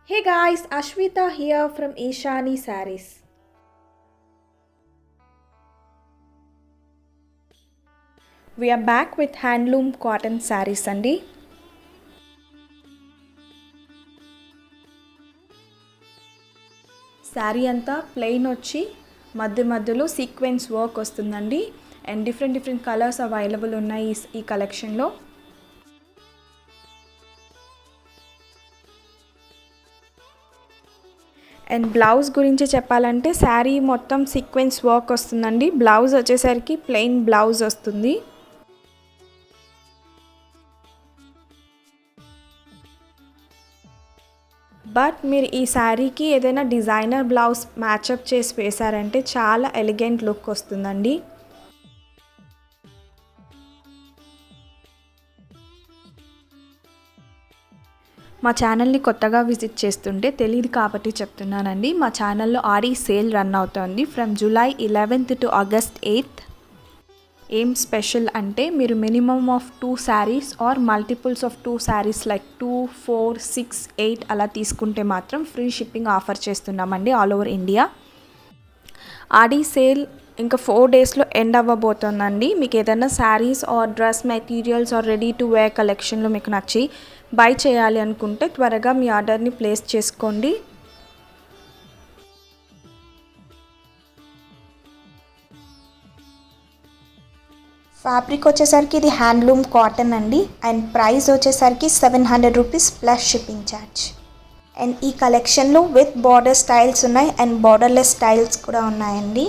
Hey guys, Ashwita here from ishanisarees. We are back with Handloom Cotton Sarees అండి. శారీ అంతా plain వచ్చి మధ్యలో sequence work వస్తుందండి. And different colours available ఉన్నాయి ఈ కలెక్షన్లో. అండ్ బ్లౌజ్ గురించి చెప్పాలంటే శారీ మొత్తం సీక్వెన్స్ వర్క్ వస్తుందండి. బ్లౌజ్ వచ్చేసరికి ప్లెయిన్ బ్లౌజ్ వస్తుంది. బట్ మీరు ఈ శారీకి ఏదైనా డిజైనర్ బ్లౌజ్ మ్యాచప్ చేసి వేశారంటే చాలా ఎలిగెంట్ లుక్ వస్తుందండి. మా ఛానల్ని కొత్తగా విజిట్ చేస్తుంటే తెలియదు కాబట్టి చెప్తున్నానండి. మా ఛానల్లో ఆడి సేల్ రన్ అవుతుంది from July 11th to August 8th. ఏం స్పెషల్ అంటే మీరు minimum of 2 sarees or multiples of 2 sarees like 2, 4, 6, 8 అలా తీసుకుంటే మాత్రం ఫ్రీ షిప్పింగ్ ఆఫర్ చేస్తున్నామండి all over India. Aadi sale ఇంకా 4 daysలో ఎండ్ అవ్వబోతుందండి. మీకు ఏదైనా sarees or dress materials or ready to wear కలెక్షన్లో మీకు నచ్చి బై చేయాలి అనుకుంటే త్వరగా మీ ఆర్డర్ని ప్లేస్ చేసుకోండి. ఫ్యాబ్రిక్ వచ్చేసరికి ఇది హ్యాండ్లూమ్ కాటన్ అండి. అండ్ ప్రైస్ వచ్చేసరికి 700 rupees plus shipping charge. And ఈ కలెక్షన్లో విత్ బార్డర్ స్టైల్స్ ఉన్నాయి అండ్ బార్డర్లెస్ స్టైల్స్ కూడా ఉన్నాయండి.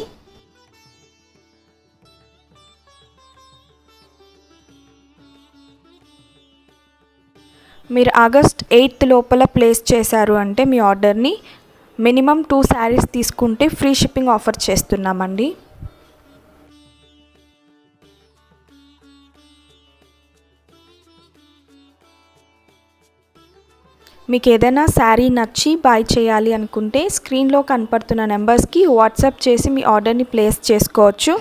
మీరు ఆగస్ట్ 8th లోపల ప్లేస్ చేశారు అంటే మీ ఆర్డర్ని మినిమం 2 శారీస్ తీసుకుంటే ఫ్రీ షిప్పింగ్ ఆఫర్ చేస్తున్నామండి. మీకు ఏదైనా శారీ నచ్చి బై చేయాలి అనుకుంటే స్క్రీన్లో కనపడుతున్న నెంబర్స్కి వాట్సాప్ చేసి మీ ఆర్డర్ని ప్లేస్ చేసుకోవచ్చు.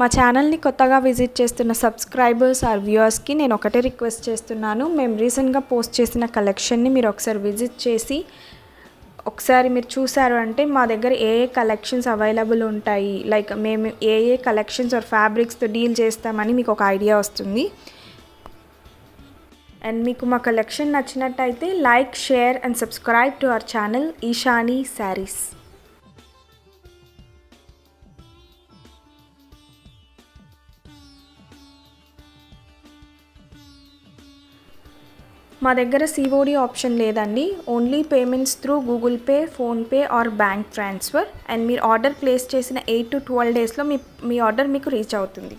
మా ఛానల్ని కొత్తగా విజిట్ చేస్తున్న సబ్స్క్రైబర్స్ ఆర్ వ్యూవర్స్కి నేను ఒకటే రిక్వెస్ట్ చేస్తున్నాను. మేము రీసెంట్గా పోస్ట్ చేసిన కలెక్షన్ని మీరు ఒకసారి విజిట్ చేసి ఒకసారి మీరు చూసారు అంటే మా దగ్గర ఏ కలెక్షన్స్ అవైలబుల్ ఉంటాయి, లైక్ మేము ఏ కలెక్షన్స్ ఆర్ ఫ్యాబ్రిక్స్తో డీల్ చేస్తామని మీకు ఒక ఐడియా వస్తుంది. అండ్ మీకు మా కలెక్షన్ నచ్చినట్టయితే like, share and subscribe to our channel ishanisarees. మా దగ్గర COD ఆప్షన్ లేదండి. Only payments through Google pay, PhonePe or bank transfer. And మీరు ఆర్డర్ ప్లేస్ చేసిన 8 to 12 daysలో మీ ఆర్డర్ మీకు రీచ్ అవుతుంది.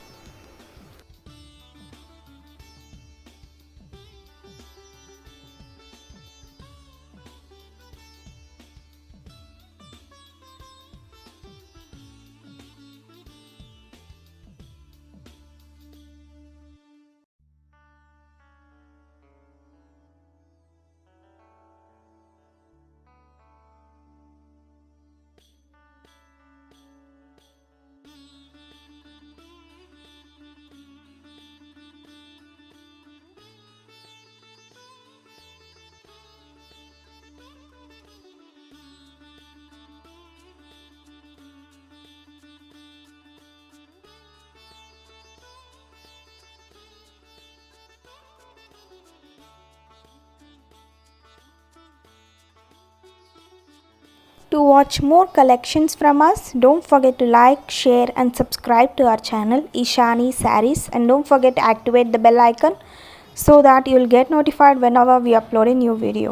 To watch more collections from us, don't forget to like, share and subscribe to our channel ishanisarees, and don't forget to activate the bell icon so that you will get notified whenever we upload a new video.